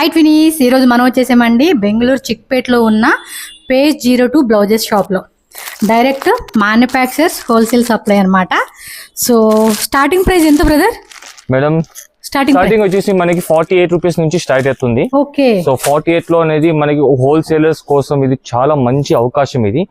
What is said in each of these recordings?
High twinnies, ఈరోజు మనం వచ్చేసామండి బెంగళూరు చిక్పేట్లో ఉన్న పేజ్ 02 బ్లౌజెస్ షాప్లో. డైరెక్ట్ మ్యానుఫ్యాక్చరర్స్ హోల్సేల్ సప్లై అనమాట. సో స్టార్టింగ్ ప్రైస్ ఎంత బ్రదర్? మేడం స్టార్టింగ్ వచ్చేసి మనకి 48 రూపీస్ నుంచి స్టార్ట్ అవుతుంది. ఓకే. సో 48 లో అనేది మనకి హోల్సేలర్స్ కోసం ఇది చాలా మంచి అవకాశం. ఇది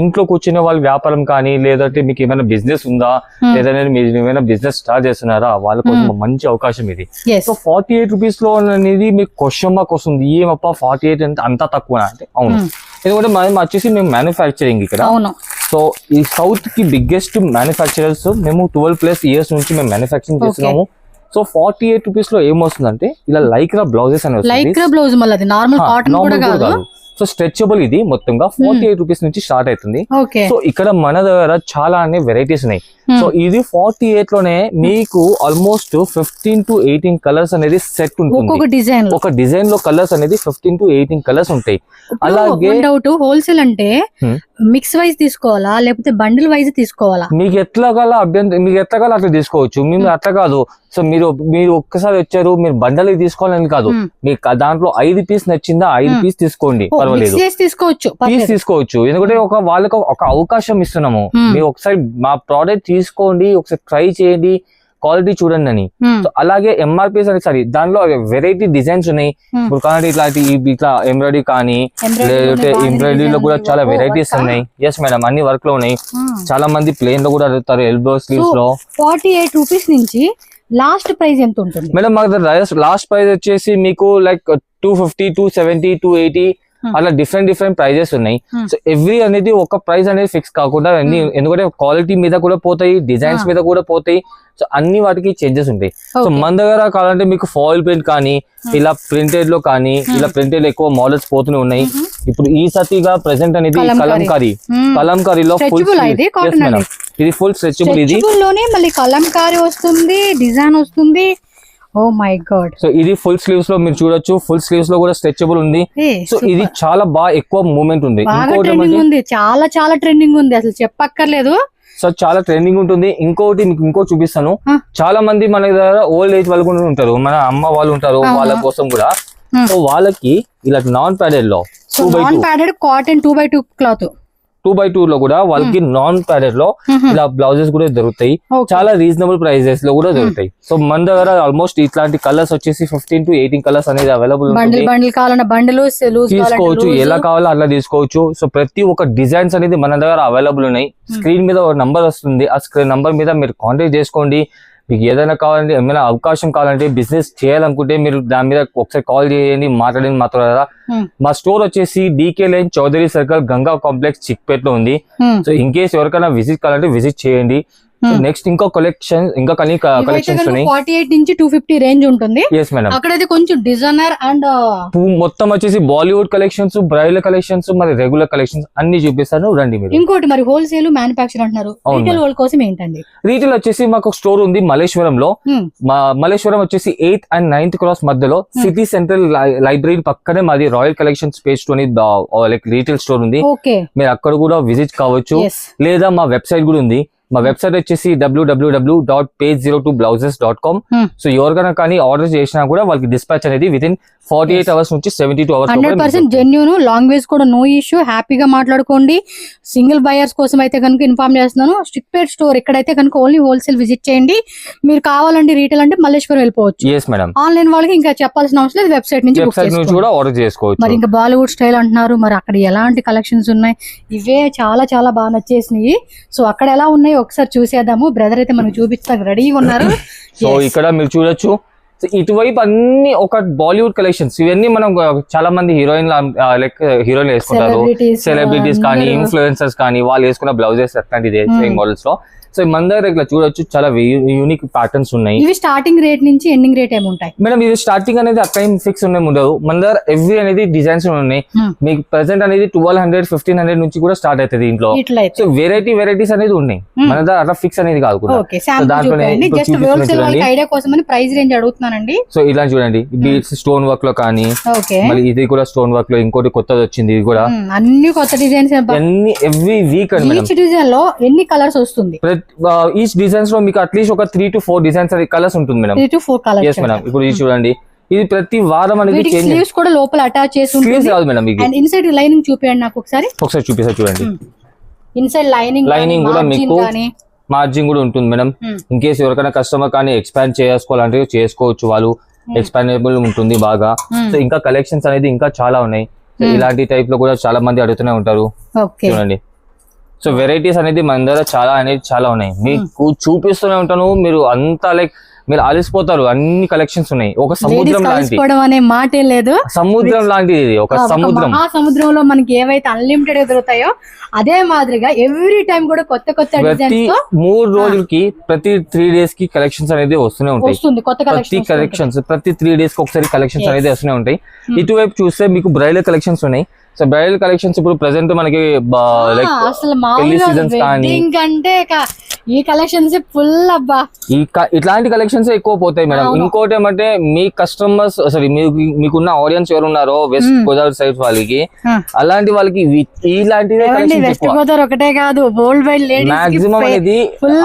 ఇంట్లో కూర్చునే వాళ్ళ వ్యాపారం కానీ, లేదంటే మీకు ఏమైనా బిజినెస్ ఉందా, లేదంటే మీరు ఏమైనా బిజినెస్ స్టార్ట్ చేస్తున్నారా, వాళ్ళ కోసం మంచి అవకాశం ఇది. సో 48 రూపీస్ లో అనేది మీకు క్వశ్చన్ మార్క్ వస్తుంది, ఏమప్ప 48 అంటే అంతా తక్కువ అంటే? అవును, ఎందుకంటే మనం వచ్చేసి మేము మ్యానుఫ్యాక్చరింగ్ ఇక్కడ. సో ఈ సౌత్ కి బిగ్గెస్ట్ మ్యానుఫ్యాక్చరర్స్ మేము 12+ ఇయర్స్ నుంచి మేము మ్యానుఫ్యాక్చరింగ్ చేస్తున్నాము. సో 48 రూపీస్ లో ఏమొస్తుందంటే ఇలా లైక్రా బ్లౌజెస్ అని వస్తుంది. లైక్రా బ్లౌజ్ మళ్ళీ నార్మల్ కాటన్ కూడా కాదు. సో స్ట్రెచబుల్ ఇది మొత్తంగా 48 రూపీస్ నుంచి స్టార్ట్ అవుతుంది. సో ఇక్కడ మన దగ్గర చాలా అనే వెరైటీస్ ఉన్నాయి. సో ఇది 48 లోనే మీకు ఆల్మోస్ట్ 15 to 18 కలర్స్ అనేది సెట్ ఉంటుంది. ఒక డిజైన్ లో కలర్స్ అనేది 15 to 18 కలర్స్ ఉంటాయి. అలాగే డౌట్, హోల్సేల్ అంటే మిక్స్ వైజ్ తీసుకోవాలా లేకపోతే బండిల్ వైజ్ తీసుకోవాలా? మీకు ఎట్లా కావాలో మీకు ఎట్లా కావాలో అట్లా తీసుకోవచ్చు. మేము అట్లా కాదు. సో మీరు ఒక్కసారి వచ్చారు, మీరు బండలు తీసుకోవాలని కాదు, మీకు దాంట్లో 5 పీస్ నచ్చిందా 5 పీస్ తీసుకోండి, పర్వాలేదు, తీసుకోవచ్చు. ఎందుకంటే వాళ్ళకి ఒక అవకాశం ఇస్తున్నాము. మీరు ఒకసారి మా ప్రోడక్ట్ తీసుకోండి, ఒకసారి ట్రై చేయండి, క్వాలిటీ చూడండి అని. సో అలాగే ఎంఆర్పీస్ అనేది సరే దానిలో వెరైటీ డిజైన్స్ ఉన్నాయి. ఇప్పుడు కానీ ఇట్లా ఎంబ్రాయిడరీ కానీ, లేదంటే ఎంబ్రాయిడరీలో కూడా చాలా వెరైటీస్ ఉన్నాయి. ఎస్ మేడం, అన్ని వర్క్ లో ఉన్నాయి. చాలా మంది ప్లేన్ లో కూడా అడుగుతారు, ఎల్బో స్లీవ్స్ లో. 48 రూపీస్ నుంచి లాస్ట్ ప్రైస్ ఎంత ఉంటుంది మేడం? మాకు లాస్ట్ ప్రైస్ వచ్చేసి మీకు లైక్ 250, 270, 280 అలా డిఫరెంట్ ప్రైజెస్ ఉన్నాయి. సో ఎవ్రీ అనేది ఒక ప్రైస్ అనేది ఫిక్స్ కాకుండా ఎందుకంటే క్వాలిటీ మీద కూడా పోతాయి, డిజైన్స్ మీద కూడా పోతాయి. సో అన్ని వాటికి చేంజెస్ ఉంటాయి. సో మన దగ్గర కావాలంటే మీకు ఫాయిల్ ప్రింట్ కానీ, ఇలా ప్రింటెడ్ లో కానీ, ఇలా ప్రింటెడ్ ఎక్కువ మోడల్స్ పోతూనే ఉన్నాయి. ఇప్పుడు ఈ సతిగా ప్రెసెంట్ అనేది కలంకారీలో ఫుల్ ఇది ఫుల్ స్ట్రెచబుల్. ఇది మళ్ళీ కలంకారీ వస్తుంది, డిజైన్ వస్తుంది. Oh my god. సో ఇది ఫుల్ స్లీవ్స్ లో మీరు చూడొచ్చు, ఫుల్ స్లీవ్స్ లో కూడా స్ట్రెచబుల్ ఉంది. సో ఇది చాలా బాగా ఎక్కువ మూవ్మెంట్ ఉంది. చాలా ట్రెండింగ్ ఉంది, అసలు చెప్పక్కర్లేదు. సో చాలా ట్రెండింగ్ ఉంటుంది. ఇంకోటి మీకు ఇంకో చూపిస్తాను. చాలా మంది మన దగ్గర ఓల్డ్ ఏజ్ వాళ్ళు కూడా ఉంటారు, మన అమ్మ వాళ్ళు ఉంటారు, వాళ్ళ కోసం కూడా. సో వాళ్ళకి ఇలా నాన్ ప్యాడెడ్ లో కాటన్ 2x2 క్లాత్ 2x2 లో కూడా వాళ్ళకి నాన్ ప్యాడెడ్ లో ఇలా బ్లౌజెస్ కూడా దొరుకుతాయి. చాలా రీజనబుల్ ప్రైజెస్ లో కూడా దొరుకుతాయి. సో మన దగ్గర ఆల్మోస్ట్ ఇట్లాంటి కలర్స్ వచ్చేసి 15 to 18 కలర్స్ అనేది అవైలబుల్ తీసుకోవచ్చు. ఎలా కావాలో అట్లా తీసుకోవచ్చు. సో ప్రతి ఒక్క డిజైన్స్ అనేది మన దగ్గర అవైలబుల్ ఉన్నాయి. స్క్రీన్ మీద ఒక నంబర్ వస్తుంది, ఆ స్క్రీన్ నంబర్ మీద మీరు కాంటాక్ట్ చేసుకోండి. మీకు ఏదైనా కావాలంటే, ఏమైనా అవకాశం కావాలంటే, బిజినెస్ చేయాలనుకుంటే మీరు దాని మీద ఒకసారి కాల్ చేయండి, మాట్లాడండి మాతో. మా స్టోర్ వచ్చేసి DK lane Chowdary circle Ganga complex Chickpet లో ఉంది. సో ఇన్ కేస్ ఎవరికైనా విజిట్ కావాలంటే విజిట్ చేయండి. నెక్స్ట్ ఇంకో కలెక్షన్ కలెక్షన్స్ ఉన్నాయి. 48 నుంచి 250 రేంజ్ ఉంటుంది. Yes madam. అక్కడైతే కొంచెం డిజైనర్ అండ్ మొత్తం వచ్చేసి బాలీవుడ్ కలెక్షన్స్, బ్రైడల్ కలెక్షన్స్, మరి రెగ్యులర్ కలెక్షన్స్ అన్ని చూపిస్తాను, రండి మీరు. ఇంకోటి మరి హోల్సేల్ మ్యానుఫ్యాక్చర్ అంటున్నారు, రీటైల్ వాళ్ళ కోసం ఏంటండి? రీటైల్ వచ్చేసి మాకు స్టోర్ ఉంది మల్లేశ్వరంలో. మల్లేశ్వరం వచ్చేసి 8th and 9th క్రాస్ మధ్యలో సిటీ సెంట్రల్ లైబ్రరీ పక్కనే మాది రాయల్ కలెక్షన్స్ పేజ్ అని లైక్ రీటైల్ స్టోర్ ఉంది. మీరు అక్కడ కూడా విజిట్ కావచ్చు. లేదా మా వెబ్సైట్ కూడా ఉంది. మా వెబ్సైట్ వచ్చేసి www.page02blouses.com. సో ఎవరికైనా కానీ ఆర్డర్ చేసినా కూడా వాళ్ళకి డిస్పాచ్ అనేది వితిన్ 48 hours నుంచి 72 hours 100% జెన్యూన్. లాంగ్వేజ్ కూడా నో ఇష్యూ, హ్యాపీగా మాట్లాడుకోండి. సింగిల్ బయర్స్ కోసం అయితే కనుక ఇన్ఫార్మ్ చేస్తున్నాను. స్ట్రిక్పేట్ స్టోర్ ఎక్కడైతే కనుక ఓన్లీ హోల్సేల్ విజిట్ చేయండి. మీరు కావాలంటే రీటైల్ అంటే మల్లేశ్వరం వెళ్ళిపోవచ్చు. ఆన్లైన్ వాళ్ళకి ఇంకా చెప్పాల్సిన అవసరం లేదు, వెబ్సైట్ నుంచి కూడా ఆర్డర్ చేసుకోవచ్చు. మరి ఇంకా బాలీవుడ్ స్టైల్ అంటున్నారు, మరి అక్కడ ఎలాంటి కలెక్షన్స్ ఉన్నాయి? ఇవే చాలా బాగా నచ్చేసినాయి. సో అక్కడ ఎలా ఉన్నాయి ఒకసారి చూసేద్దాము. బ్రదర్ అయితే మనకు చూపిస్తానికి రెడీగా ఉన్నారు. సో ఇక్కడ మీరు చూడొచ్చు, ఇటువైపు అన్ని ఒక బాలీవుడ్ కలెక్షన్స్. ఇవన్నీ మనం చాలా మంది లైక్ హీరోయిన్ వేసుకుంటారు, సెలబ్రిటీస్ కానీ, ఇన్ఫ్లుయెన్సర్స్ కానీ, వాళ్ళు వేసుకున్న బ్లౌజెస్ అట్లాంటిది మోడల్స్ లో. సో మన దగ్గర ఇట్లా చూడొచ్చు, చాలా యూనిక్ ప్యాటర్న్స్ ఉన్నాయి. ఇవి స్టార్టింగ్ రేట్ నుంచి ఎండింగ్ రేట్ ఏముంటాయి మేడం? ఇది స్టార్టింగ్ అనేది ఆ టైం ఫిక్స్ ఉండదు. మన దగ్గర ఎవ్రీ అనేది డిజైన్స్ ఉన్నాయి. మీకు ప్రెసెంట్ అనేది 1200, 1500 నుంచి కూడా స్టార్ట్ అవుతుంది ఇంట్లో. సో వెరైటీస్ అనేది ఉన్నాయి మన దగ్గర, అట్లా ఫిక్స్ అనేది కాదు. సో ఇలా చూడండి, స్టోన్ వర్క్ లో కానీ, మళ్ళీ ఇది కూడా స్టోన్ వర్క్ లో ఇంకోటి కొత్తది వచ్చింది. ఇది కూడా అన్ని కొత్త డిజైన్స్. ఎవ్రీ వీక్ డిజైన్ లో ఎన్ని కలర్స్ వస్తుంది? ఈచ్ డిజైన్స్ లో మీకు అట్లీస్ట్ ఒక 3 to 4 డిజైన్స్ కలర్స్ ఉంటుంది madam. 3 to 4 colours. yes madam. ఇప్పుడు ఇది చూడండి, ఇది ప్రతి వారం అనేది చేంజ్. స్లీవ్స్ కూడా లోపల అటాచ్ చేసి స్లీవ్స్ కాదు మేడం, ఇది అండ్ ఇన్సైడ్ లైనింగ్ చూపియండి నాకు ఒకసారి చూపిస్తా చూడండి. ఇన్సైడ్ లైనింగ్ కూడా మీకు మార్జిన్ కూడా ఉంటుంది మేడం. ఇన్ కేసు ఎవరికైనా కస్టమర్ కానీ ఎక్స్పాండ్ చేసుకోవాలంటే చేసుకోవచ్చు, వాళ్ళు ఎక్స్పాండబుల్ ఉంటుంది బాగా. సో ఇంకా కలెక్షన్స్ అనేది ఇంకా చాలా ఉన్నాయి. సో ఇలాంటి టైప్ లో కూడా చాలా మంది అడుగుతూనే ఉంటారు. చూడండి, సో వెరైటీస్ అనేది మన దగ్గర చాలా ఉన్నాయి. మీకు చూపిస్తూనే ఉంటాను, మీరు అంతా లైక్ మీరు అలసిపోతారు. అన్ని కలెక్షన్స్ ఉన్నాయి. ఒక సముద్రం లాంటి అనే మాటే లేదు, సముద్రం లాంటిది ఇది. ఒక సముద్రం, ఆ సముద్రంలో మనకి ఏవైతే అన్లిమిటెడ్ గా దొరుకుతాయో అదే మాదిరిగా ఎవ్రీ టైం కూడా కొత్త ప్రతి 3 రోజులకి ప్రతి 3 days కి కలెక్షన్స్ అనేది వస్తూనే ఉంటాయి. ప్రతి 3 days కి ఒకసారి కలెక్షన్స్ అనేది వస్తూనే ఉంటాయి. ఇటువైపు చూస్తే మీకు బ్రైడల్ కలెక్షన్స్ ఉన్నాయి. సో బ్రైడల్ కలెక్షన్స్ ఇప్పుడు ప్రెసెంట్ మనకి లైక్ అసలు సీజన్స్ కానీ అంటే ఈ కలెక్షన్స్ ఫుల్ అబ్బా, ఇట్లాంటి కలెక్షన్స్ ఎక్కువ పోతాయి మేడం. ఇంకోటి ఏమంటే మీ కస్టమర్స్ సారీ మీకున్న ఆడియన్స్ ఎవరు ఉన్నారో వెస్ట్ గోదావరి సైడ్ వాళ్ళకి, అలాంటి వాళ్ళకి ఇలాంటివి వెస్ట్ గోదావరి ఒకటే కాదు, వరల్డ్ వైడ్ మాక్సిమం అనేది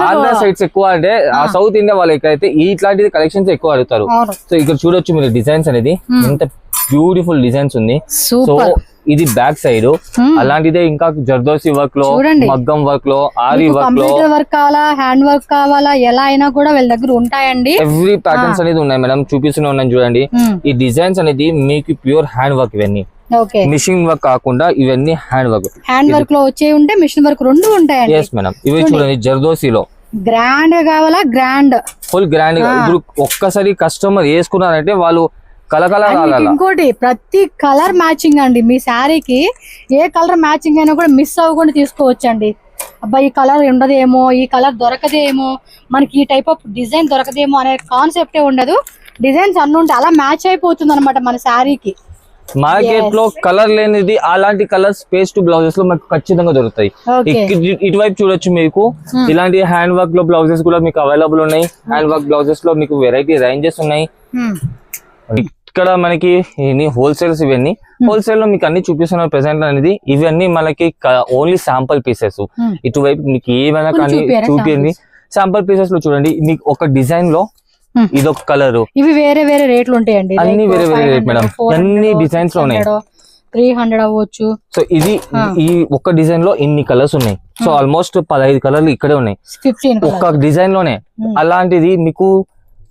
ఆంధ్ర సైడ్స్ ఎక్కువ, అంటే ఆ సౌత్ ఇండియా వాళ్ళకి అయితే ఇట్లాంటిది కలెక్షన్స్ ఎక్కువ అడుగుతారు. సో ఇక్కడ చూడొచ్చు మీరు డిజైన్స్ అనేది ఎంత బ్యూటిఫుల్ డిజైన్స్ ఉంది. సో ఇది బ్యాక్ సైడ్ అలాంటిదే ఇంకా జర్దోసి వర్క్ లో, మగ్గం వర్క్ లో, ఆరి వర్క్ లో, వర్క్ కావాలా, హ్యాండ్ వర్క్ కావాలా, ఎలా అయినా కూడా వీళ్ళ దగ్గర ఉంటాయండి. ఎవ్రీ ప్యాటర్న్స్ అనేది ఉన్నాయి మేడం. చూపిస్తూనే ఉన్నాను చూడండి. ఈ డిజైన్స్ అనేది మీకు ప్యూర్ హ్యాండ్ వర్క్, ఇవన్నీ మిషన్ వర్క్ కాకుండా ఇవన్నీ హ్యాండ్ వర్క్ లో వచ్చే ఉంటే మిషన్ వర్క్ రెండు ఉంటాయండి. ఎస్ మేడం, ఇవి చూడండి జర్దోసిలో గ్రాండ్ కావాలా, గ్రాండ్ ఫుల్ గ్రాండ్. ఇప్పుడు ఒక్కసారి కస్టమర్ వేసుకున్నారంటే వాళ్ళు కలకల. ఇంకోటి ప్రతి కలర్ మ్యాచింగ్ అండి. మీ శారీకి ఏ కలర్ మ్యాచింగ్ అయినా కూడా మిస్ అవ్వకుండా తీసుకోవచ్చండి. అబ్బా ఈ కలర్ ఉండదేమో, ఈ కలర్ దొరకదేమో, మనకి ఈ టైప్ ఆఫ్ డిజైన్ దొరకదేమో అనే కాన్సెప్టే ఉండదు. డిజైన్స్ అన్ని ఉంటే అలా మ్యాచ్ అయిపోతుంది అనమాట మన శారీకి. మార్కెట్ లో కలర్ లేనిది అలాంటి కలర్స్ పేస్ట్ బ్లౌజెస్ లో మనకు ఖచ్చితంగా దొరుకుతాయి. ఇటువైపు చూడొచ్చు మీకు ఇలాంటి హ్యాండ్ వర్క్ లో బ్లౌజెస్ కూడా మీకు అవైలబుల్ ఉన్నాయి. హ్యాండ్ వర్క్ బ్లౌజెస్ లో మీకు వెరైటీ రేంజెస్ ఉన్నాయి. ఇక్కడ మనకి హోల్సేల్స్, ఇవన్నీ హోల్సేల్ లో మీకు అన్ని చూపిస్తున్నారు ప్రెసెంట్ అనేది. ఇవన్నీ మనకి ఓన్లీ శాంపుల్ పీసెస్. ఇటువైపు మీకు ఏమైనా కానీ చూపించండి. శాంపుల్ పీసెస్ లో చూడండి, మీకు ఒక డిజైన్ లో ఇదొక కలర్, ఇవి వేరే వేరే రేట్లు ఉంటాయండి. అన్ని వేరే వేరే రేట్ మేడం, అన్ని డిజైన్స్ లో ఉన్నాయి. 300 అవ్వచ్చు. సో ఇది ఈ ఒక్క డిజైన్ లో ఇన్ని కలర్స్ ఉన్నాయి. సో ఆల్మోస్ట్ 15 కలర్లు ఇక్కడే ఉన్నాయి ఒక్క డిజైన్ లోనే. అలాంటిది మీకు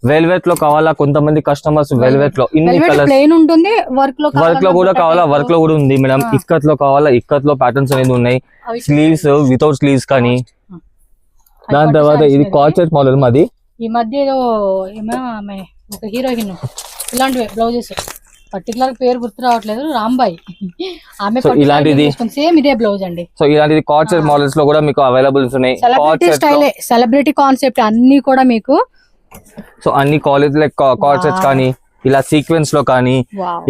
వెల్వెట్ లో కావాలా, కొంతమంది కస్టమర్స్ వెల్వెట్ లో ఇన్ని కలర్స్ ఉంటుంది, వర్క్ లో కూడా కావాలా, వర్క్ లో కూడా ఉంది మేడం. ఇక్కత్ లో కావాలా, ఇక్కత్ లో ప్యాటర్న్స్ అనేది ఉన్నాయి. స్లీవ్స్ వితౌట్ స్లీవ్స్ కానీ. దాని తర్వాత ఇది కార్సెట్ మోడల్ మాది. ఈ మధ్య ఒక హీరోయిన్ ఇలాంటివి బ్లౌజెస్, పర్టికులర్ పేరు గుర్తు రావట్లేదు, రాంబాయి, ఆమె ఇలాంటిది సేమ్ ఇదే బ్లౌజ్ అండి. సో ఇలాంటిది కార్సెట్ మోడల్స్ లో కూడా మీకు అవైలబుల్ ఉన్నాయి. సెలబ్రిటీ కాన్సెప్ట్ అన్ని కూడా మీకు. సో అన్ని కాలేజ్ లైక్ కార్సెట్స్ కానీ, ఇలా సీక్వెన్స్ లో కానీ,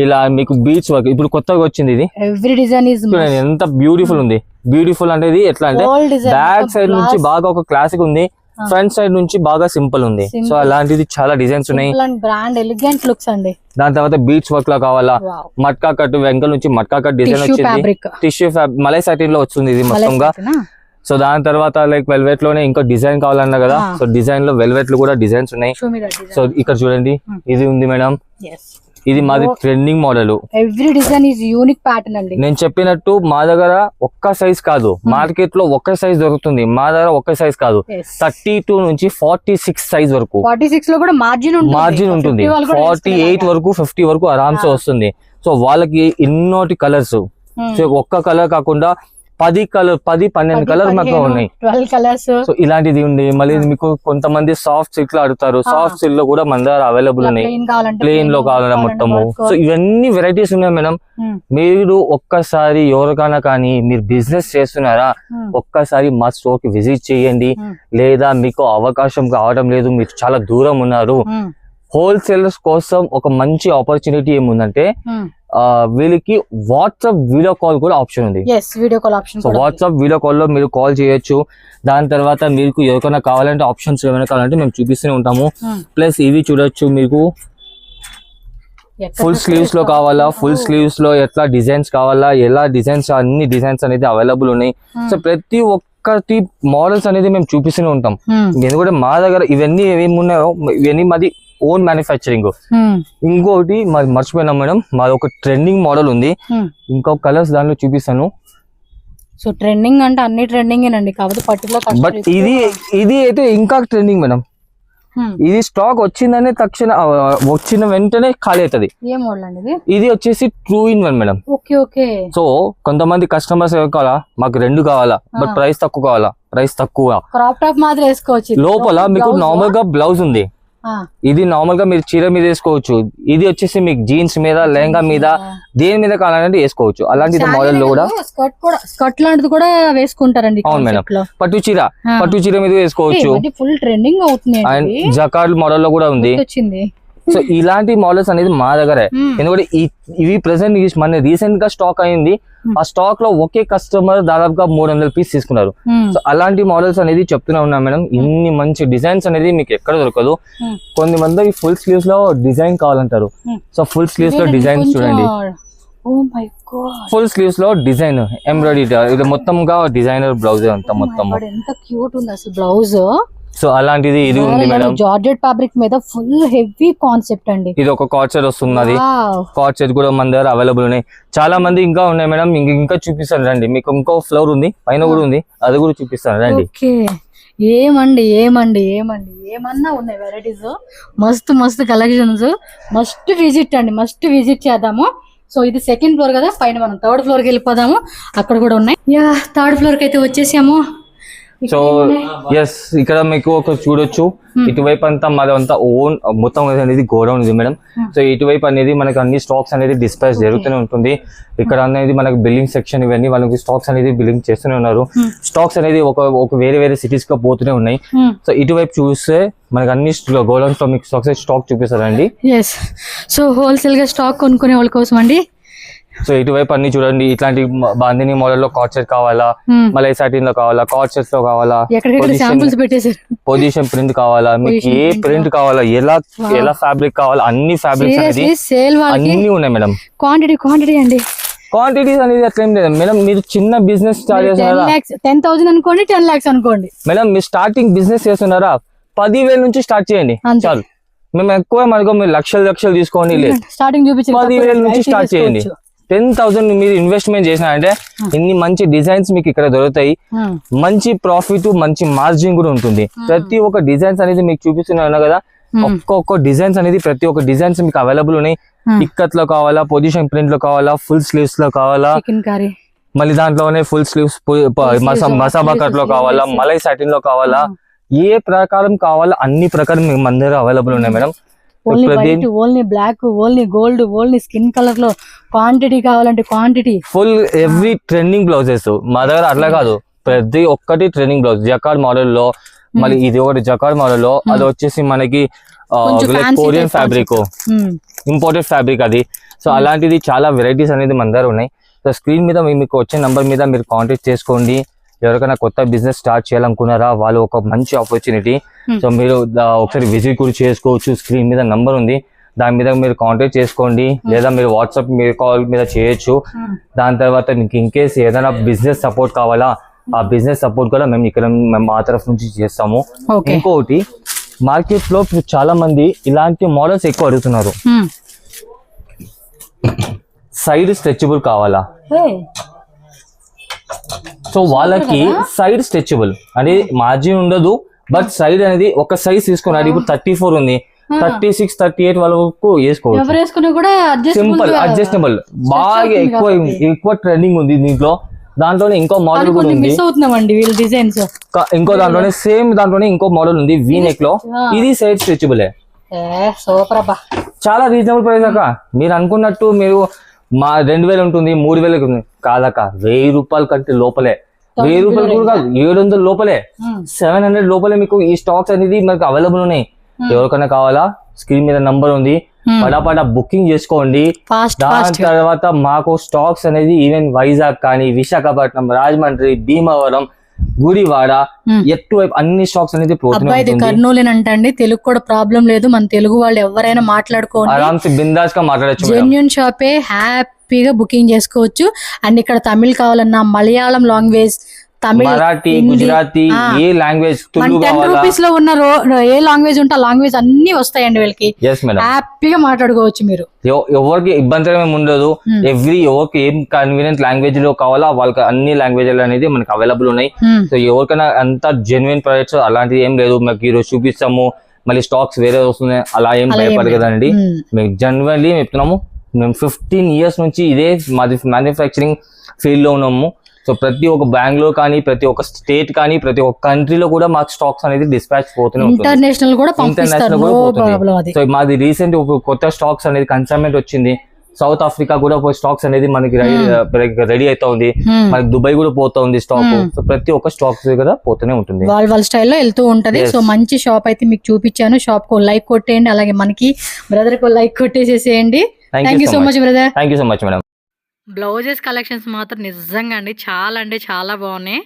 ఇలా మీకు బీచ్ వర్క్ ఇప్పుడు కొత్తగా వచ్చింది. ఇది ఎవ్రీ డిజైన్ ఇస్ ఎంత బ్యూటిఫుల్ ఉంది. బ్యూటిఫుల్ అనేది ఎట్లా అంటే బ్యాక్ సైడ్ నుంచి బాగా ఒక క్లాసిక్ ఉంది, ఫ్రంట్ సైడ్ నుంచి బాగా సింపుల్ ఉంది. సో అలాంటిది చాలా డిజైన్స్ ఉన్నాయి. బ్రాండ్ ఎలిగెంట్ లుక్స్ అండి. దాని తర్వాత బీచ్ వర్క్ లో కావాలా, మట్కా కట్ వెంకల్ నుంచి మట్కా కట్ డిజైన్ వచ్చింది. టిష్యూ మలై సాటిన్ లో వస్తుంది ఇది మొత్తంగా. సో దాని తర్వాత లైక్ వెల్వెట్ లోనే ఇంకా డిజైన్ కావాలన్నా కదా, సో డిజైన్ లో వెల్వెట్ లో కూడా డిజైన్స్ ఉన్నాయి. సో ఇక్కడ చూడండి, ఇది ఉంది మేడం. ఇది మాది trending model. Every design is unique pattern అండి. నేను చెప్పినట్టు మా దగ్గర ఒక్క సైజ్ కాదు, మార్కెట్ లో ఒక్క సైజ్ దొరుకుతుంది. మా దగ్గర ఒక్క సైజ్ కాదు, 32 నుంచి 46 సైజ్ వరకు. 46 లో కూడా మార్జిన్ ఉంటుంది. 48 వరకు 50 వరకు ఆరామ్సే వస్తుంది. సో వాళ్ళకి ఎన్నోటి కలర్స్, ఒక్క కలర్ కాకుండా 10-12 కలర్ మాకు ఉన్నాయి. 12 కలర్స్. సో ఇలాంటిది ఉంది. మళ్ళీ మీకు కొంతమంది సాఫ్ట్ సిల్క్ లో అడుగుతారు, సాఫ్ట్ సిల్క్ లో కూడా మన దగ్గర అవైలబుల్ ఉన్నాయి. ప్లెయిన్ లో కావాలన్నా మొత్తము. సో ఇవన్నీ వెరైటీస్ ఉన్నాయి మేడం. మీరు ఒక్కసారి ఎవరికైనా కానీ మీరు బిజినెస్ చేస్తున్నారా, ఒక్కసారి మా స్టోర్ కి విజిట్ చేయండి. లేదా మీకు అవకాశం కావడం లేదు, మీరు చాలా దూరం ఉన్నారు, హోల్సేలర్స్ కోసం ఒక మంచి ఆపర్చునిటీ ఏముందంటే వీళ్ళకి వాట్సాప్ వీడియో కాల్ కూడా ఆప్షన్ ఉంది. సో వాట్సాప్ వీడియో కాల్ లో మీరు కాల్ చేయొచ్చు. దాని తర్వాత మీకు ఎవరికైనా కావాలంటే ఆప్షన్స్ ఏమైనా కావాలంటే మేము చూపిస్తూనే ఉంటాము. ప్లస్ ఇవి చూడొచ్చు, మీకు ఫుల్ స్లీవ్స్ లో కావాలా, ఫుల్ స్లీవ్స్ లో ఎట్లా డిజైన్స్ కావాలా, ఎలా డిజైన్స్, అన్ని డిజైన్స్ అనేది అవైలబుల్ ఉన్నాయి. సో ప్రతి ఒక్కటి మోడల్స్ అనేది మేము చూపిస్తూనే ఉంటాం. ఎందుకంటే మా దగ్గర ఇవన్నీ ఏమున్నాయో ఇవన్నీ మాది ఓన్ మ్యానుఫ్యాక్చరింగ్. ఇంకోటి మాది మర్చిపోయినాం మేడం, మాది ఒక ట్రెండింగ్ మోడల్ ఉంది, ఇంకొక కలర్స్ దాంట్లో చూపిస్తాను. సో ట్రెండింగ్ అంటే అన్ని ట్రెండింగేనండి, కాకపోతే పర్టికులర్ బట్ ఇది అయితే ఇంకా ట్రెండింగ్ మేడం. ఇది స్టాక్ వచ్చిందనే తక్షణ వచ్చిన వెంటనే ఖాళీ అవుతుంది. ఏ మోడల్ అండి ఇది? ఇది వచ్చేసి 2-in-1 madam. Okay okay. So కొంతమంది కస్టమర్స్ కావాలా, మాకు 2 కావాలా, బట్ ప్రైస్ తక్కువ కావాలా, ప్రైస్ తక్కువ. క్రాప్ టాప్ మాత్రం వేసుకోవచ్చు. లోపల మీకు నార్మల్ గా బ్లౌజ్ ఉంది, ఇది నార్మల్ గా మీరు చీర మీద వేసుకోవచ్చు. ఇది వచ్చేసి మీకు జీన్స్ మీద, లెహంగా మీద, దేని మీద కావాలంటే వేసుకోవచ్చు. అలాంటి మోడల్ లో కూడా స్కర్ట్ లాంటిది కూడా వేసుకుంటారండి. అవును మేడం, పట్టు చీర మీద వేసుకోవచ్చు. ఫుల్ ట్రెండింగ్ అవుతుంది. అండ్ జకార్డ్ మోడల్ లో కూడా ఉంది. సో ఇలాంటి మోడల్స్ అనేది మా దగ్గరే, ఎందుకంటే ఇవి ప్రెసెంట్ మన రీసెంట్ గా స్టాక్ అయింది. ఆ స్టాక్ లో ఒకే కస్టమర్ దాదాపుగా 300 పీస్ తీసుకున్నారు. సో అలాంటి మోడల్స్ అనేది చెప్తూనే ఉన్నాం మేడం. ఇన్ని మంచి డిజైన్స్ అనేది మీకు ఎక్కడ దొరకదు. కొంతమంది ఫుల్ స్లీవ్స్ లో డిజైన్ కావాలంటారు. సో ఫుల్ స్లీవ్స్ లో డిజైన్స్ చూడండి, ఫుల్ స్లీవ్స్ లో డిజైన్ ఎంబ్రాయిడరీ, ఇది మొత్తంగా డిజైనర్ బ్లౌజ్ అంతా మొత్తం. ఎంత క్యూట్ ఉంది అసలు బ్లౌజ్. సో అలాంటిది ఇది ఉంది మేడం, జార్జెట్ ఫ్యాబ్రిక్ మీద ఫుల్ హెవీ కాన్సెప్ట్ అండి. ఇది ఒక కార్డ్ సెట్ వస్తున్నది. కార్డ్ సెట్ కూడా మన దగ్గర అవైలబుల్ ఉన్నాయి. చాలా మంది ఇంకా ఉన్నాయి మేడం, ఇంకా చూపిస్తాను రండి. మీకు ఇంకో ఫ్లోర్ ఉంది, పైన కూడా ఉంది, అది కూడా చూపిస్తాను రండి. ఏమండి ఏమన్నా ఉన్నాయి వెరైటీస్, మస్తు మస్తు కలెక్షన్స్. మస్ట్ విజిట్ అండి, మస్ట్ విజిట్ చేద్దాము. సో ఇది 2nd ఫ్లోర్ కదా, పైన మనం 3rd ఫ్లోర్ కి వెళ్ళిపోదాము. అక్కడ కూడా ఉన్నాయి. 3rd ఫ్లోర్ కి అయితే వచ్చేసాము. సో ఎస్, ఇక్కడ మీకు ఒక చూడొచ్చు, ఇటువైపు అంతా మాదంతా ఓన్ మొత్తం అనేది గోడౌన్ ఇది మేడం. సో ఇటువైపు అనేది మనకి అన్ని స్టాక్స్ అనేది డిస్పాచ్ జరుగుతూనే ఉంటుంది. ఇక్కడ అనేది మనకి బిల్లింగ్ సెక్షన్, ఇవన్నీ వాళ్ళకి స్టాక్స్ అనేది బిల్లింగ్ చేస్తూనే ఉన్నారు. స్టాక్స్ అనేది ఒక వేరే సిటీస్ గా పోతూనే ఉన్నాయి. సో ఇటువైపు చూస్తే మనకి అన్ని గోడౌన్స్ లో మీకు స్టాక్ చూపిస్తారండి. సో హోల్సేల్ గా స్టాక్ కొనుక్కునే వాళ్ళ కోసం అండి. సో ఇటువైపు అన్ని చూడండి, ఇట్లాంటి బాందిని మోడల్ లో కార్డ్ సెట్ కావాలా, మలై సాటిన్ లో కావాలా, కార్డ్ సెట్స్ లో కావాలా, పొజిషన్ ప్రింట్ కావాలా, మీకు ఏ ప్రింట్ కావాలా, ఎలా ఫ్యాబ్రిక్ కావాలా, అన్ని ఫ్యాబ్రిక్స్ అనేది అన్ని ఉన్నాయి మేడం. క్వాంటిటీ అండి, క్వాంటిటీస్ అనేది అట్లా ఏం లేదు మేడం. మీరు చిన్న బిజినెస్ స్టార్ట్ చేస్తున్నారా, 10,000 అనుకోండి, 10 lakhs అనుకోండి మేడం. మీరు స్టార్టింగ్ బిజినెస్ చేస్తున్నారా, 10,000 నుంచి స్టార్ట్ చేయండి చాలు. మేము ఎక్కువ మనకు మీరు లక్షలు తీసుకోండి, లేదు, స్టార్టింగ్ 10,000 నుంచి స్టార్ట్ చేయండి. 10,000 మీరు ఇన్వెస్ట్మెంట్ చేసినారంటే ఇన్ని మంచి డిజైన్స్ మీకు ఇక్కడ దొరుకుతాయి. మంచి ప్రాఫిట్, మంచి మార్జిన్ కూడా ఉంటుంది. ప్రతి ఒక్క డిజైన్స్ అనేది మీకు చూపిస్తున్నా కదా, ఒక్కొక్క డిజైన్స్ అనేది ప్రతి ఒక్క డిజైన్స్ మీకు అవైలబుల్ ఉన్నాయి. ఇక్కత్ లో కావాలా, పొజిషన్ ప్రింట్ లో కావాలా, ఫుల్ స్లీవ్స్ లో కావాలా, మళ్ళీ దాంట్లోనే ఫుల్ స్లీవ్స్ మసాబా కట్ లో కావాలా, మలై సాటిన్ లో కావాలా, ఏ ప్రకారం కావాలా అన్ని ప్రకారం మీకు మన దగ్గర అవైలబుల్ ఉన్నాయి madam. Only black, only gold, only skin colour లో క్వాంటిటీ కావాలంటే quantity, full every trending blouses మా దగ్గర. అట్లా కాదు, ప్రతి ఒక్కటి ట్రెండింగ్ బ్లౌజ్. జకార్డ్ మోడల్ లో, మళ్ళీ ఇది ఒకటి జకార్డ్ మోడల్ లో, అది వచ్చేసి మనకి కొరియన్ ఫ్యాబ్రిక్, ఇంపోర్టెడ్ ఫ్యాబ్రిక్ అది. సో అలాంటిది చాలా వెరైటీస్ అనేది మన దగ్గర ఉన్నాయి. సో స్క్రీన్ మీద మీకు వచ్చే నంబర్ మీద మీరు కాంటాక్ట్ చేసుకోండి. ఎవరికైనా కొత్త బిజినెస్ స్టార్ట్ చేయాలనుకున్నారా, వాళ్ళు ఒక మంచి ఆపర్చునిటీ. సో మీరు ఒకసారి విజిట్ కూడా చేసుకోవచ్చు. స్క్రీన్ మీద నంబర్ ఉంది, దాని మీద మీరు కాంటాక్ట్ చేసుకోండి, లేదా మీరు వాట్సాప్ మీరు కాల్ మీద చేయొచ్చు. దాని తర్వాత మీకు ఇన్ కేస్ ఏదైనా బిజినెస్ సపోర్ట్ కావాలా, ఆ బిజినెస్ సపోర్ట్ కూడా మేము మా తరఫు నుంచి చేస్తాము. ఇంకోటి, మార్కెట్ లో చాలా మంది ఇలాంటి మోడల్స్ ఎక్కువ అడుగుతున్నారు. సైడ్ స్ట్రెచబుల్ కావాలా, సో వాళ్ళకి సైడ్ స్ట్రెచబుల్ అనేది మార్జిన్ ఉండదు, బట్ సైడ్ అనేది ఒక సైజ్ తీసుకున్నాడు. ఇప్పుడు 34 ఉంది, 36, 38 వరకు వేసుకోవచ్చు. సింపుల్ అడ్జస్టబుల్, బాగా ఎక్కువ ట్రెండింగ్ ఉంది దీంట్లో. దాంట్లోనే ఇంకో మోడల్ కూడా ఉంది, ఇంకో దాంట్లోనే సేమ్ దాంట్లోనే ఇంకో మోడల్ ఉంది వీ నెక్ లో. ఇది సైడ్ స్ట్రెచబుల్, చాలా రీజనబుల్ ప్రైస్ అక్క. మీరు అనుకున్నట్టు మీరు 2,000 ఉంటుంది, 3,000 కాదక్క, 1,000 రూపాయల కంటే లోపలే, 1,000 రూపాయలు కూడా కాదు, 700 లోపలే, 700 లోపలే మీకు ఈ స్టాక్స్ అనేది మనకు అవైలబుల్ ఉన్నాయి. ఎవరికైనా కావాలా, స్క్రీన్ మీద నంబర్ ఉంది, పడాపడా బుకింగ్ చేసుకోండి. దాని తర్వాత మాకు స్టాక్స్ అనేది ఈవెన్ వైజాగ్ కానీ, విశాఖపట్నం, రాజమండ్రి, భీమవరం, గుడివాడ, ఎటువైపు అన్ని స్టాక్స్ అనేది కర్నూలేనంటండి. తెలుగు కూడా ప్రాబ్లం లేదు, మన తెలుగు వాళ్ళు ఎవరైనా మాట్లాడుకోండి, ఆరామ్సే బిందాస్ గా మాట్లాడచ్చు. జెన్యూన్ షాపే, హ్యాపీగా బుకింగ్ చేసుకోవచ్చు. అండ్ ఇక్కడ తమిళ్ కావాలన్నా, మలయాళం లాంగ్వేజ్, తమిళ్, మరాఠీ, హిందీ, గుజరాతీ, ఏ లాంగ్వేజ్, మన తెలుగు 10 కావాలా, రూపీస్ లో ఉన్న ఏ లాంగ్వేజ్ ఉంటే ఆ లాంగ్వేజ్ అన్ని వస్తాయండి వీళ్ళకి. ఎస్ మేడం, హ్యాపీగా మాట్లాడుకోవచ్చు మీరు. ఎవరికి ఇబ్బంది ఏమి ఉండదు. ఎవరికి ఏం కన్వీనియంట్ లాంగ్వేజ్ లో కావాలా వాళ్ళకి అన్ని లాంగ్వేజ్ అనేది మనకి అవైలబుల్ ఉన్నాయి. సో ఎవరికైనా అంత జెన్యున్ ప్రొడక్ట్స్ అలాంటిది ఏం లేదు. మాకు ఈరోజు చూపిస్తాము మళ్ళీ స్టాక్స్ వేరే వస్తున్నాయి అలా ఏం భయపడకదండి. మేము జనరల్లీ చెప్తున్నాము, మేము 15 years నుంచి ఇదే మాది మ్యానుఫ్యాక్చరింగ్ ఫీల్డ్ లో ఉన్నాము. సో ప్రతి ఒక్క బెంగళూరు కానీ, ప్రతి ఒక్క స్టేట్ కానీ, ప్రతి ఒక్క కంట్రీలో కూడా మాకు స్టాక్స్ అనేది డిస్పాచ్ పోతూనే ఉంటుంది. ఇంటర్నేషనల్ కూడా పోతుంది. సో మాది రీసెంట్ ఒక కొత్త స్టాక్స్ అనేది కన్సైన్మెంట్ వచ్చింది. సౌత్ ఆఫ్రికా కూడా స్టాక్స్ అనేది మనకి రెడీ అవుతా ఉంది. మనకి దుబాయ్ కూడా పోతా ఉంది స్టాక్. సో ప్రతి ఒక్క స్టాక్స్ కూడా పోతూనే ఉంటుంది, వాళ్ళ స్టైల్లో వెళ్తూ ఉంటది. సో మంచి షాప్ అయితే మీకు చూపించాను. షాప్ కు లైక్ కొట్టేయండి, అలాగే మనకి బ్రదర్ కు లైక్ కొట్టేసేసేయండి. Thank you so much brother. Thank you so much madam. Blouses collections మాత్రం నిజంగా అండి చాలా అంటే చాలా బాగున్నాయి.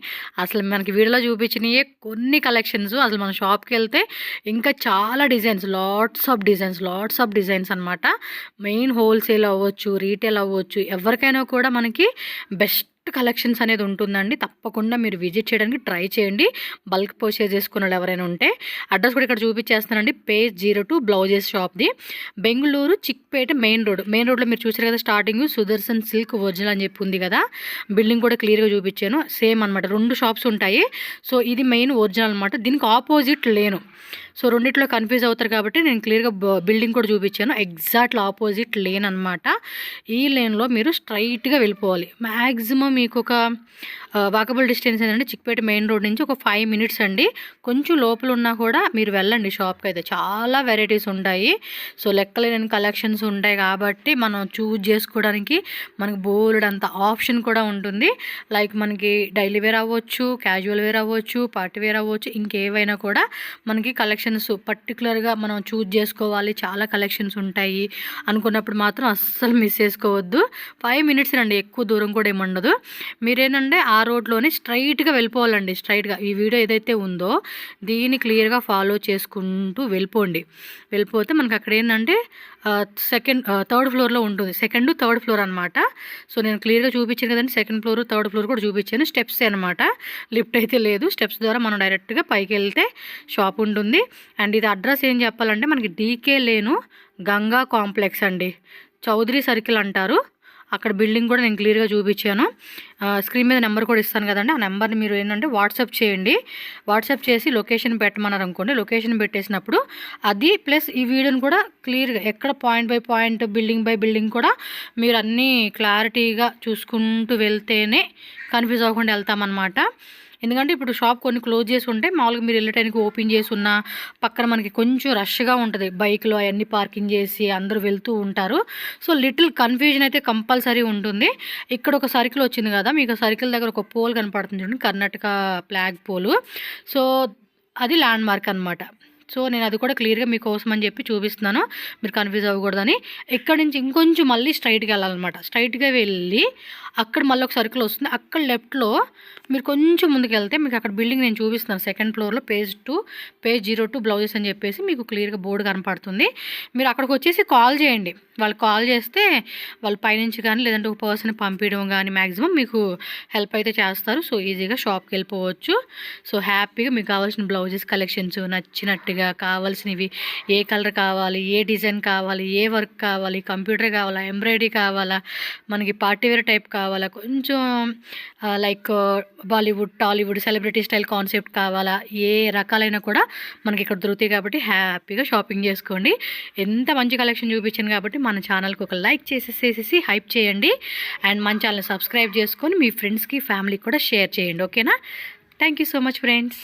అసలు మనకి వీడియోలో చూపించినవి కొన్ని కలెక్షన్స్, అసలు మన షాప్కి వెళ్తే ఇంకా చాలా డిజైన్స్, లాట్స్ ఆఫ్ డిజైన్స్ అనమాట. మెయిన్ హోల్సేల్ అవ్వచ్చు, రీటైల్ అవ్వచ్చు, ఎవరికైనా కూడా మనకి బెస్ట్ కలెక్షన్స్ అనేది ఉంటుందండి. తప్పకుండా మీరు విజిట్ చేయడానికి ట్రై చేయండి. బల్క్ పర్చేజ్ చేసుకున్న వాళ్ళు ఎవరైనా ఉంటే. అడ్రస్ కూడా ఇక్కడ చూపించేస్తానండి. పేజ్ 02 బ్లౌజెస్ షాప్ది, బెంగళూరు చిక్పేట మెయిన్ రోడ్లో మీరు చూసారు కదా స్టార్టింగ్ సుదర్శన్ సిల్క్ ఒరిజినల్ అని చెప్పి ఉంది కదా. బిల్డింగ్ కూడా క్లియర్గా చూపించాను. సేమ్ అనమాట, 2 షాప్స్ ఉంటాయి. సో ఇది మెయిన్ ఒరిజినల్ అనమాట. దీనికి ఆపోజిట్ లేను. సో రెండిట్లో కన్ఫ్యూజ్ అవుతారు కాబట్టి నేను క్లియర్గా బిల్డింగ్ కూడా చూపించాను. ఎగ్జాక్ట్లీ ఆపోజిట్ లేన్ అనమాట. ఈ లేన్లో మీరు స్ట్రైట్గా వెళ్ళిపోవాలి. మ్యాక్సిమం మీకు ఒక వాకబుల్ డిస్టెన్స్ ఏంటంటే చిక్పేట మెయిన్ రోడ్ నుంచి ఒక 5 minutes అండి. కొంచెం లోపల ఉన్నా కూడా మీరు వెళ్ళండి షాప్కి. అయితే చాలా వెరైటీస్ ఉంటాయి. సో లెక్కలేని కలెక్షన్స్ ఉంటాయి కాబట్టి మనం చూజ్ చేసుకోవడానికి మనకి బోల్డ్ అంత ఆప్షన్ కూడా ఉంటుంది. లైక్ మనకి డైలీ వేర్ అవ్వచ్చు, క్యాజువల్ వేర్ అవ్వచ్చు, పార్టీ వేర్ అవ్వచ్చు, ఇంకేవైనా కూడా మనకి కలెక్షన్స్ పర్టికులర్గా మనం చూజ్ చేసుకోవాలి. చాలా కలెక్షన్స్ ఉంటాయి అనుకున్నప్పుడు మాత్రం అస్సలు మిస్ చేసుకోవద్దు. 5 minutes రండి, ఎక్కువ దూరం కూడా ఏముండదు. మీరేంటంటే ఆ రోడ్లోనే స్ట్రైట్గా వెళ్ళిపోవాలండి. స్ట్రైట్గా ఈ వీడియో ఏదైతే ఉందో దీన్ని క్లియర్గా ఫాలో చేసుకుంటూ వెళ్ళిపోతే మనకి అక్కడ ఏంటంటే థర్డ్ ఫ్లోర్లో ఉంటుంది. సెకండ్ థర్డ్ ఫ్లోర్ అనమాట. సో నేను క్లియర్గా చూపించాను కదండి, సెకండ్ ఫ్లోర్ థర్డ్ ఫ్లోర్ కూడా చూపించాను. స్టెప్స్ అనమాట, లిఫ్ట్ అయితే లేదు. స్టెప్స్ ద్వారా మనం డైరెక్ట్గా పైకి వెళ్తే షాప్ ఉంటుంది. అండ్ ఇది అడ్రస్ ఏం చెప్పాలంటే మనకి డీకే లేను గంగా కాంప్లెక్స్ అండి, చౌదరి సర్కిల్ అంటారు. అక్కడ బిల్డింగ్ కూడా నేను క్లియర్గా చూపించాను. స్క్రీన్ మీద నెంబర్ కూడా ఇస్తాను కదండి. ఆ నెంబర్ని మీరు ఏంటంటే వాట్సాప్ చేయండి. వాట్సాప్ చేసి లొకేషన్ పెట్టమన్నారు అనుకోండి. లొకేషన్ పెట్టేసినప్పుడు అది ప్లస్ ఈ వీడియోని కూడా క్లియర్గా ఎక్కడ point by point, building by building కూడా మీరు అన్నీ క్లారిటీగా చూసుకుంటూ వెళ్తేనే కన్ఫ్యూజ్ అవ్వకుండా వెళ్తామన్నమాట. ఎందుకంటే ఇప్పుడు షాప్ కొన్ని క్లోజ్ చేసి ఉంటే మామూలుగా మీరు వెళ్ళటానికి ఓపెన్ చేసి ఉన్న పక్కన మనకి కొంచెం రష్గా ఉంటుంది. బైక్లో అవన్నీ పార్కింగ్ చేసి అందరూ వెళ్తూ ఉంటారు. సో లిటిల్ కన్ఫ్యూజన్ అయితే కంపల్సరీ ఉంటుంది. ఇక్కడ ఒక సర్కిల్ వచ్చింది కదా, మీకు సర్కిల్ దగ్గర ఒక పోల్ కనపడుతుంది చూడండి, కర్ణాటక ఫ్లాగ్ పోలు. సో అది ల్యాండ్ మార్క్ అనమాట. సో నేను అది కూడా క్లియర్గా మీకోసం అని చెప్పి చూపిస్తున్నాను, మీరు కన్ఫ్యూజ్ అవ్వకూడదని. ఇక్కడ నుంచి ఇంకొంచెం మళ్ళీ స్ట్రైట్గా వెళ్ళాలన్నమాట. స్ట్రైట్గా వెళ్ళి అక్కడ మళ్ళీ ఒక సర్కిల్ వస్తుంది. అక్కడ లెఫ్ట్లో మీరు కొంచెం ముందుకు వెళ్తే మీకు అక్కడ బిల్డింగ్ నేను చూపిస్తున్నాను. సెకండ్ ఫ్లోర్లో పేజ్ 02 బ్లౌజెస్ అని చెప్పేసి మీకు క్లియర్గా బోర్డు కనపడుతుంది. మీరు అక్కడికి వచ్చేసి కాల్ చేయండి. వాళ్ళు కాల్ చేస్తే వాళ్ళు పైనుంచి కానీ లేదంటే ఒక పర్సన్ పంపించడం కానీ మ్యాక్సిమం మీకు హెల్ప్ అయితే చేస్తారు. సో ఈజీగా షాప్కి వెళ్ళిపోవచ్చు. సో హ్యాపీగా మీకు కావాల్సిన బ్లౌజెస్ కలెక్షన్స్ నచ్చినట్టుగా కావాల్సినవి, ఏ కలర్ కావాలి, ఏ డిజైన్ కావాలి, ఏ వర్క్ కావాలి, కంప్యూటర్ కావాలా, ఎంబ్రాయిడరీ కావాలా, మనకి పార్టీవేర్ టైప్ కావాలా, కొంచెం like Bollywood, Tollywood, celebrity style concept కావాలా, ఏ రకాలైనా కూడా మనకి ఇక్కడ దొరుకుతాయి. కాబట్టి హ్యాపీగా షాపింగ్ చేసుకోండి. ఎంత మంచి కలెక్షన్ చూపించాను కాబట్టి మన ఛానల్కి ఒక లైక్ చేసేసి హైప్ చేయండి. అండ్ మన ఛానల్ సబ్స్క్రైబ్ చేసుకొని మీ ఫ్రెండ్స్కి, ఫ్యామిలీకి కూడా షేర్ చేయండి. ఓకేనా? Thank you so much friends.